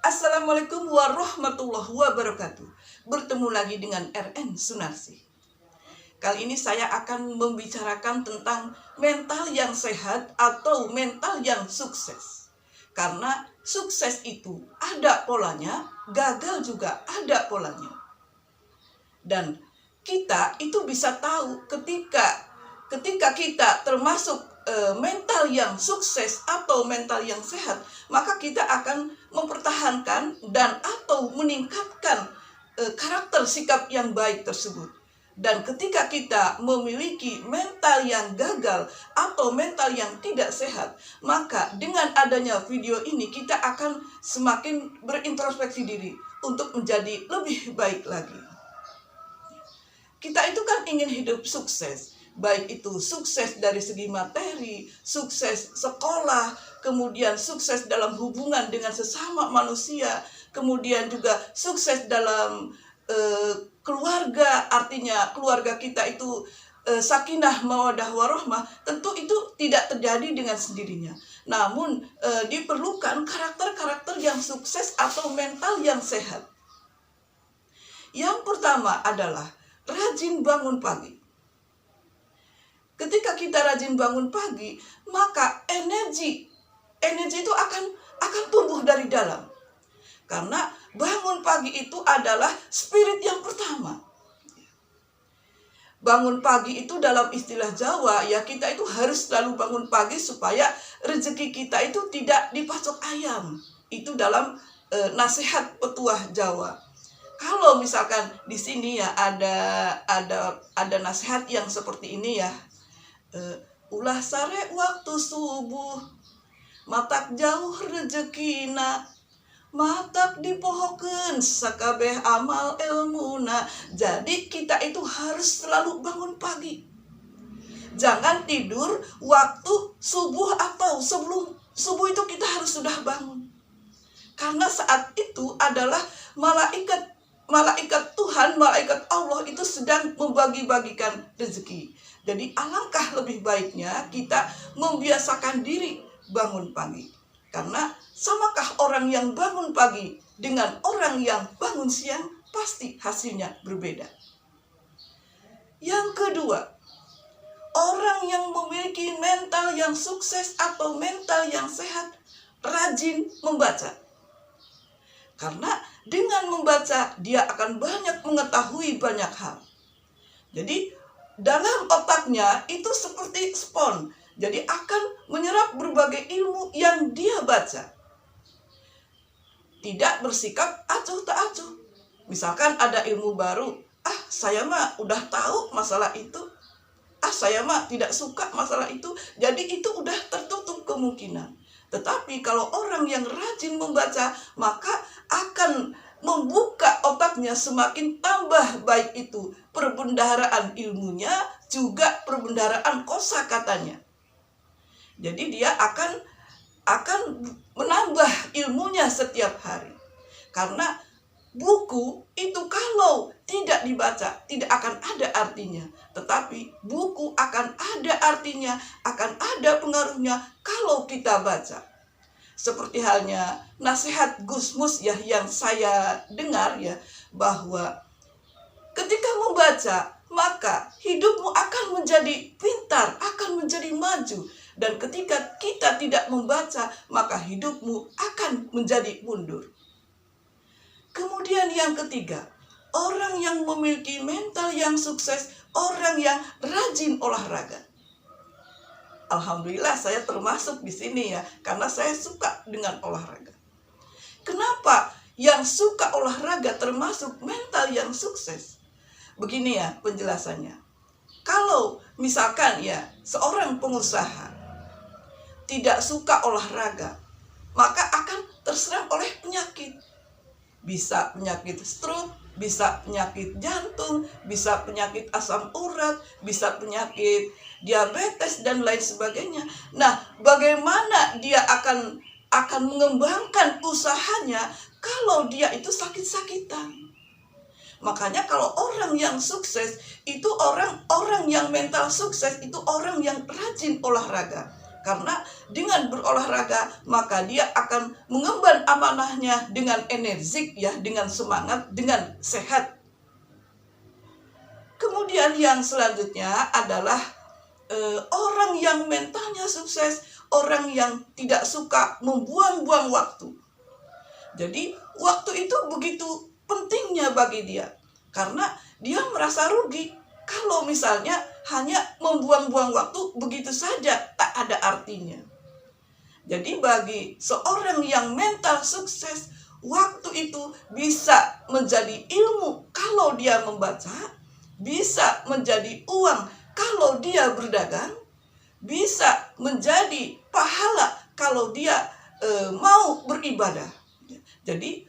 Assalamualaikum warahmatullahi wabarakatuh. Bertemu lagi dengan RN Sunarsi. Kali ini saya akan membicarakan tentang mental yang sehat atau mental yang sukses. Karena sukses itu ada polanya, gagal juga ada polanya. Dan kita itu bisa tahu ketika kita termasuk mental yang sukses atau mental yang sehat, maka kita akan mempertahankan dan atau meningkatkan karakter sikap yang baik tersebut. Dan ketika kita memiliki mental yang gagal atau mental yang tidak sehat, maka dengan adanya video ini kita akan semakin berintrospeksi diri untuk menjadi lebih baik lagi. Kita itu kan ingin hidup sukses, baik itu sukses dari segi materi, sukses sekolah, kemudian sukses dalam hubungan dengan sesama manusia, kemudian juga sukses dalam keluarga, artinya keluarga kita itu sakinah mawaddah warohmah. Tentu itu tidak terjadi dengan sendirinya. Namun diperlukan karakter-karakter yang sukses atau mental yang sehat. Yang pertama adalah rajin bangun pagi. Ketika kita rajin bangun pagi, maka energi itu akan tumbuh dari dalam. Karena bangun pagi itu adalah spirit yang pertama. Bangun pagi itu dalam istilah Jawa, ya kita itu harus selalu bangun pagi supaya rezeki kita itu tidak dipasok ayam. Itu dalam nasihat petuah Jawa. Kalau misalkan di sini ya ada nasihat yang seperti ini ya, ulah sare waktu subuh, matak jauh rezekina, matak dipohokeun sakabeh amal ilmuna. Jadi kita itu harus selalu bangun pagi. Jangan tidur waktu subuh atau sebelum subuh itu kita harus sudah bangun. Karena saat itu adalah malaikat Tuhan, malaikat Allah itu sedang membagi-bagikan rezeki. Jadi alangkah lebih baiknya kita membiasakan diri bangun pagi. Karena samakah orang yang bangun pagi dengan orang yang bangun siang, pasti hasilnya berbeda. Yang kedua, orang yang memiliki mental yang sukses atau mental yang sehat, rajin membaca. Karena dengan membaca, dia akan banyak mengetahui banyak hal. Jadi, dalam otaknya itu seperti spons. Jadi, akan menyerap berbagai ilmu yang dia baca. Tidak bersikap acuh tak acuh. Misalkan ada ilmu baru. Saya mah udah tahu masalah itu. Saya mah tidak suka masalah itu. Jadi, itu udah tertutup kemungkinan. Tetapi kalau orang yang rajin membaca, maka akan membuka otaknya semakin tambah baik itu perbendaharaan ilmunya, juga perbendaharaan kosakatanya. Jadi dia akan menambah ilmunya setiap hari. Karena buku itu kalau tidak dibaca tidak akan ada artinya. Tetapi buku akan ada artinya, akan ada pengaruhnya kalau kita baca. Seperti halnya nasihat Gus Mus ya yang saya dengar ya, bahwa ketika membaca maka hidupmu akan menjadi pintar, akan menjadi maju. Dan ketika kita tidak membaca maka hidupmu akan menjadi mundur. Kemudian yang ketiga, orang yang memiliki mental yang sukses, orang yang rajin olahraga. Alhamdulillah saya termasuk di sini ya, karena saya suka dengan olahraga. Kenapa yang suka olahraga termasuk mental yang sukses? Begini ya penjelasannya. Kalau misalkan ya seorang pengusaha tidak suka olahraga, maka akan terserang oleh penyakit. Bisa penyakit stroke, bisa penyakit jantung, bisa penyakit asam urat, bisa penyakit diabetes dan lain sebagainya. Nah, bagaimana dia akan mengembangkan usahanya kalau dia itu sakit-sakitan? Makanya kalau orang yang sukses itu orang yang mental sukses itu orang yang rajin olahraga. Karena dengan berolahraga maka dia akan mengemban amanahnya dengan energik ya, dengan semangat, dengan sehat. Kemudian yang selanjutnya adalah orang yang mentalnya sukses, orang yang tidak suka membuang-buang waktu. Jadi waktu itu begitu pentingnya bagi dia, karena dia merasa rugi kalau misalnya hanya membuang-buang waktu begitu saja, tak ada artinya. Jadi bagi seorang yang mental sukses, waktu itu bisa menjadi ilmu kalau dia membaca, bisa menjadi uang kalau dia berdagang, bisa menjadi pahala kalau dia mau beribadah. Jadi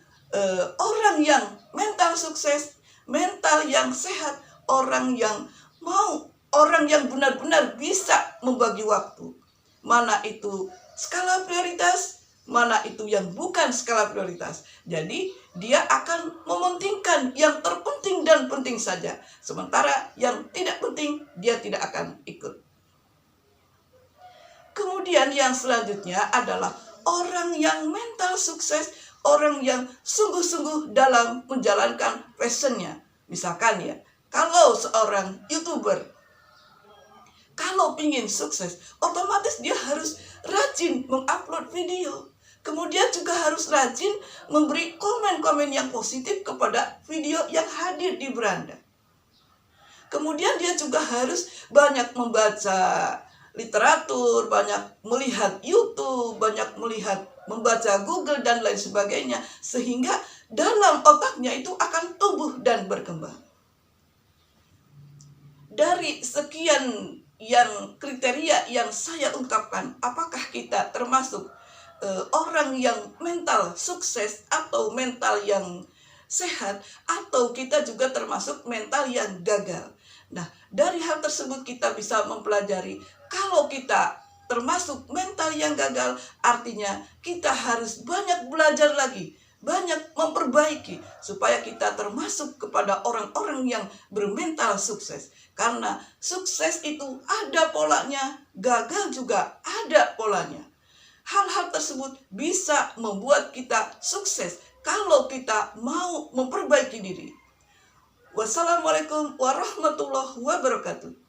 orang yang mental sukses, mental yang sehat, orang yang benar-benar bisa membagi waktu. Mana itu skala prioritas, mana itu yang bukan skala prioritas. Jadi dia akan mementingkan yang terpenting dan penting saja. Sementara yang tidak penting dia tidak akan ikut. Kemudian yang selanjutnya adalah orang yang mental sukses, orang yang sungguh-sungguh dalam menjalankan passionnya. Misalkan ya, kalau seorang YouTuber, kalau ingin sukses, otomatis dia harus rajin mengupload video. Kemudian juga harus rajin memberi komen-komen yang positif kepada video yang hadir di beranda. Kemudian dia juga harus banyak membaca literatur, banyak melihat YouTube, banyak membaca Google dan lain sebagainya, sehingga dalam otaknya itu akan tumbuh dan berkembang. Dari sekian yang kriteria yang saya ungkapkan, apakah kita termasuk orang yang mental sukses atau mental yang sehat, atau kita juga termasuk mental yang gagal? Nah, dari hal tersebut kita bisa mempelajari kalau kita termasuk mental yang gagal, artinya kita harus banyak belajar lagi, banyak memperbaiki supaya kita termasuk kepada orang-orang yang bermental sukses. Karena sukses itu ada polanya, gagal juga ada polanya. Hal-hal tersebut bisa membuat kita sukses kalau kita mau memperbaiki diri. Wassalamualaikum warahmatullahi wabarakatuh.